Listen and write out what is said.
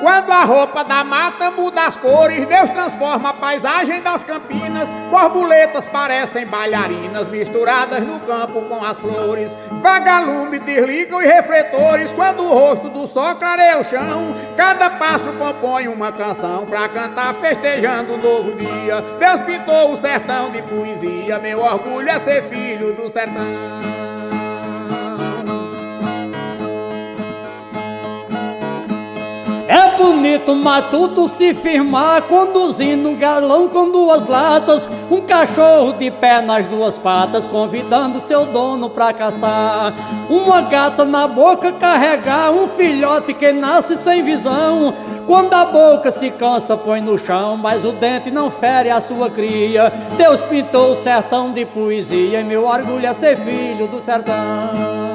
Quando a roupa da mata muda as cores, Deus transforma a paisagem das campinas. Borboletas parecem bailarinas misturadas no campo com as flores. Vagalume desligam os refletores quando o rosto do sol clareia o chão. Cada passo compõe uma canção pra cantar festejando um novo dia. Deus pintou o sertão de poesia, meu orgulho é ser filho do sertão. É bonito o matuto se firmar, conduzindo um galão com duas latas, um cachorro de pé nas duas patas, convidando seu dono pra caçar. Uma gata na boca carregar um filhote que nasce sem visão. Quando a boca se cansa põe no chão, mas o dente não fere a sua cria. Deus pintou o sertão de poesia e meu orgulho é ser filho do sertão.